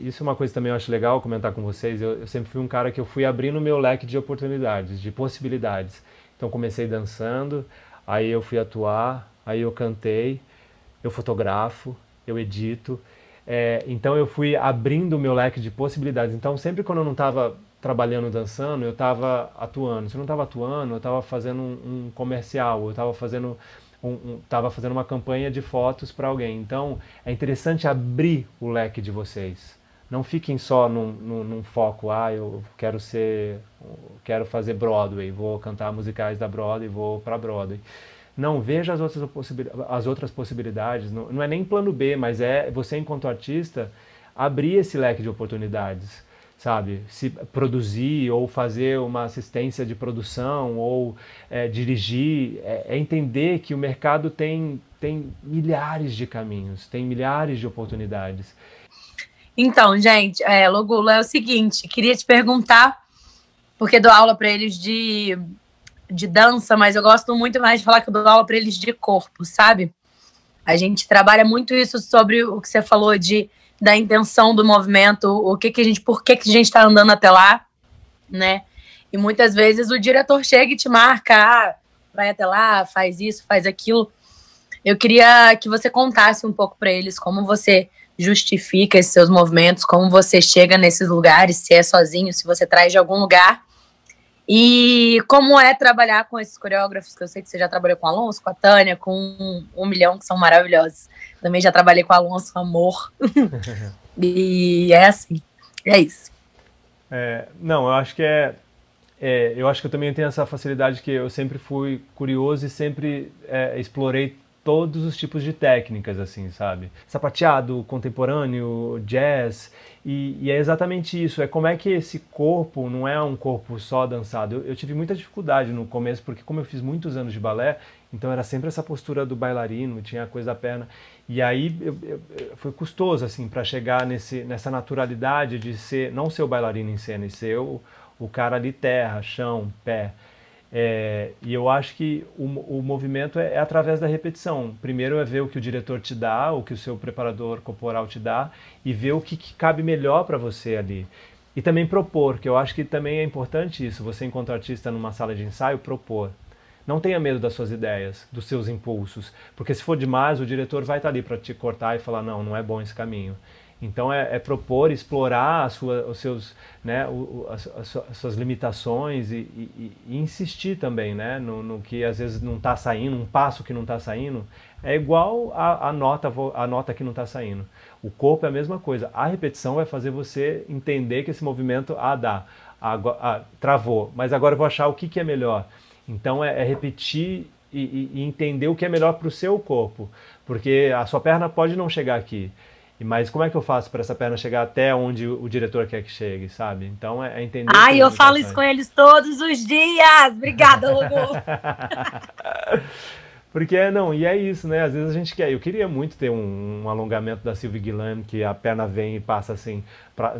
isso é uma coisa também eu acho legal comentar com vocês, eu sempre fui um cara que eu fui abrindo o meu leque de oportunidades, de possibilidades. Então comecei dançando, aí eu fui atuar, aí eu cantei, eu fotografo, eu edito. Então eu fui abrindo o meu leque de possibilidades. Então sempre quando eu não estava trabalhando dançando, eu estava atuando. Se eu não estava atuando, eu estava fazendo um comercial, eu estava fazendo uma campanha de fotos para alguém. Então, é interessante abrir o leque de vocês. Não fiquem só num foco, eu quero fazer Broadway, vou cantar musicais da Broadway, vou para Broadway. Não, veja as outras possibilidades. Não é nem plano B, mas é você, enquanto artista, abrir esse leque de oportunidades. Sabe, se produzir ou fazer uma assistência de produção ou dirigir, entender que o mercado tem milhares de caminhos, tem milhares de oportunidades. Então, gente, Logula, é o seguinte, queria te perguntar, porque dou aula para eles de dança, mas eu gosto muito mais de falar que eu dou aula para eles de corpo, sabe? A gente trabalha muito isso sobre o que você falou da intenção do movimento, por que a gente está andando até lá, né? E muitas vezes o diretor chega e te marca, vai até lá, faz isso, faz aquilo. Eu queria que você contasse um pouco para eles como você justifica esses seus movimentos, como você chega nesses lugares, se é sozinho, se você traz de algum lugar, e como é trabalhar com esses coreógrafos, que eu sei que você já trabalhou com o Alonso, com a Tânia, com 1 milhão, que são maravilhosos. Também já trabalhei com o Alonso, amor. E é assim, é isso. Não, eu acho que eu acho que eu também tenho essa facilidade que eu sempre fui curioso e sempre explorei todos os tipos de técnicas, assim, sabe? Sapateado, contemporâneo, jazz, e é exatamente isso, é como é que esse corpo não é um corpo só dançado. Eu tive muita dificuldade no começo, porque como eu fiz muitos anos de balé, então era sempre essa postura do bailarino, tinha a coisa da perna, e aí foi custoso, assim, para chegar nessa naturalidade de ser, não ser o bailarino em cena, e ser o cara ali terra, chão, pé. E eu acho que o movimento é através da repetição. Primeiro é ver o que o diretor te dá, o que o seu preparador corporal te dá, e ver o que cabe melhor para você ali. E também propor, que eu acho que também é importante isso, você enquanto artista numa sala de ensaio, propor. Não tenha medo das suas ideias, dos seus impulsos, porque se for demais, o diretor vai estar ali para te cortar e falar, não, não é bom esse caminho. Então é propor, explorar os seus, né, as suas limitações e insistir também, né, no que às vezes não está saindo, um passo que não está saindo, é igual a nota que não está saindo. O corpo é a mesma coisa. A repetição vai fazer você entender que esse movimento, travou, mas agora eu vou achar o que é melhor. Então é repetir e entender o que é melhor para o seu corpo, porque a sua perna pode não chegar aqui, mas como é que eu faço para essa perna chegar até onde o diretor quer que chegue, sabe? Então é entender... Ai, eu falo isso com eles todos os dias! Obrigada, Lobo! Porque não, e é isso, né? Às vezes a gente quer... Eu queria muito ter um alongamento da Sylvie Guilhem, que a perna vem e passa assim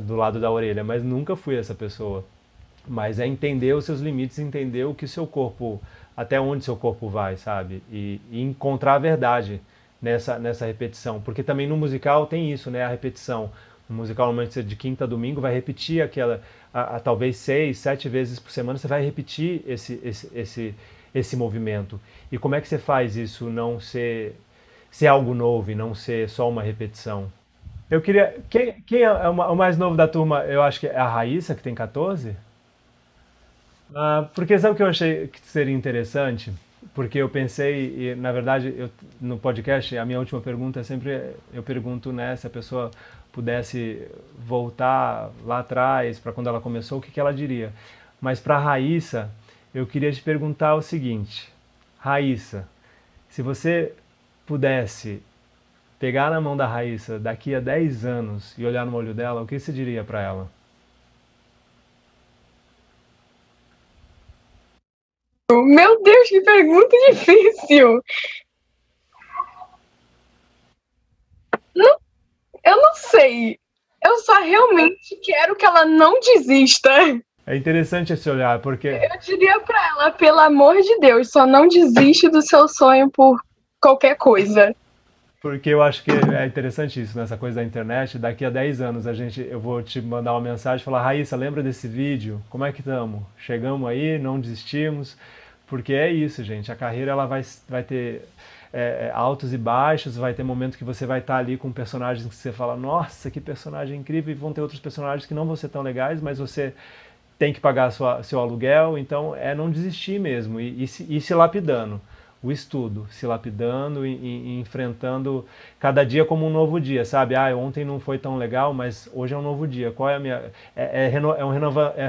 do lado da orelha, mas nunca fui essa pessoa. Mas é entender os seus limites, entender o que seu corpo... Até onde seu corpo vai, sabe? E encontrar a verdade nessa repetição, porque também no musical tem isso, né, a repetição. No musical, normalmente, de quinta a domingo, vai repetir aquela, talvez 6, 7 vezes por semana, você vai repetir esse movimento. E como é que você faz isso não ser algo novo e não ser só uma repetição? Eu queria... Quem é o mais novo da turma? Eu acho que é a Raíssa, que tem 14? Porque sabe o que eu achei que seria interessante? Porque eu pensei, e na verdade, no podcast, a minha última pergunta é sempre, eu pergunto, né, se a pessoa pudesse voltar lá atrás, para quando ela começou, o que ela diria. Mas para a Raíssa, eu queria te perguntar o seguinte: Raíssa, se você pudesse pegar na mão da Raíssa daqui a 10 anos e olhar no olho dela, o que você diria para ela? Meu Deus, que pergunta difícil! Não, eu não sei. Eu só realmente quero que ela não desista. É interessante esse olhar, porque... Eu diria pra ela, pelo amor de Deus, só não desiste do seu sonho por qualquer coisa. Porque eu acho que é interessante isso, nessa coisa da internet. Daqui a 10 anos eu vou te mandar uma mensagem e falar: Raíssa, lembra desse vídeo? Como é que estamos? Chegamos aí, não desistimos? Porque é isso, gente. A carreira ela vai ter altos e baixos, vai ter momentos que você vai estar ali com personagens que você fala: nossa, que personagem incrível, e vão ter outros personagens que não vão ser tão legais, mas você tem que pagar seu aluguel. Então é não desistir mesmo e se lapidando. O estudo, se lapidando e enfrentando cada dia como um novo dia, sabe? Ontem não foi tão legal, mas hoje é um novo dia. Qual é a minha...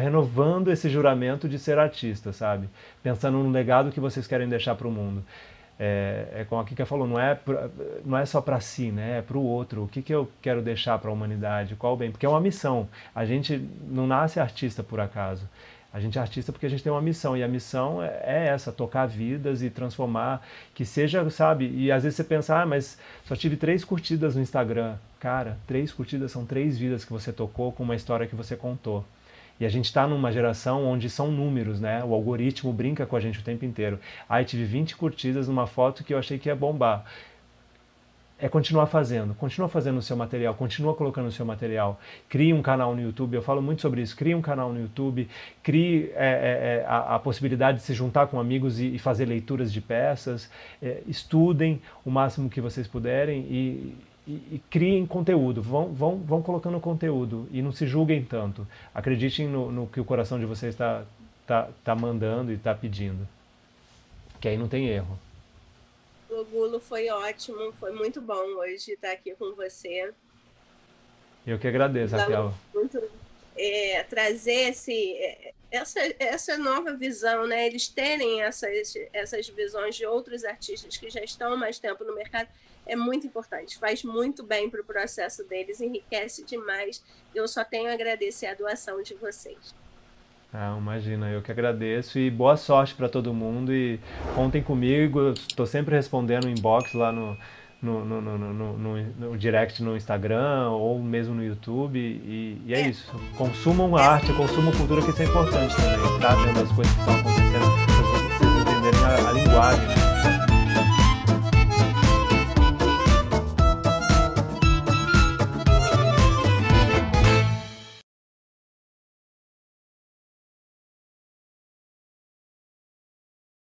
renovando esse juramento de ser artista, sabe? Pensando no legado que vocês querem deixar para o mundo. Como a Kika falou, não é só para si, né? É para o outro. O que eu quero deixar para a humanidade? Qual o bem? Porque é uma missão. A gente não nasce artista por acaso. A gente é artista porque a gente tem uma missão, e a missão é essa, tocar vidas e transformar, que seja, sabe, e às vezes você pensa, mas só tive 3 curtidas no Instagram. Cara, 3 curtidas são 3 vidas que você tocou com uma história que você contou. E a gente está numa geração onde são números, né? O algoritmo brinca com a gente o tempo inteiro. Tive 20 curtidas numa foto que eu achei que ia bombar. Continua fazendo o seu material, continua colocando o seu material, crie um canal no YouTube, eu falo muito sobre isso, crie um canal no YouTube, crie a possibilidade de se juntar com amigos e fazer leituras de peças, estudem o máximo que vocês puderem e criem conteúdo, vão colocando conteúdo e não se julguem tanto, acreditem no que o coração de vocês está mandando e está pedindo, que aí não tem erro. Logulo, foi ótimo, foi muito bom hoje estar aqui com você. Eu que agradeço, Raquel. trazer essa nova visão, né? Eles terem essas visões de outros artistas que já estão há mais tempo no mercado, é muito importante, faz muito bem para o processo deles, enriquece demais. Eu só tenho a agradecer a doação de vocês. Imagina, eu que agradeço e boa sorte para todo mundo e contem comigo, estou sempre respondendo inbox lá no direct no Instagram ou mesmo no YouTube e é isso, consumam arte, consumam cultura, que isso é importante também, tá? Vendo as coisas que estão acontecendo, para vocês entenderem a linguagem, né?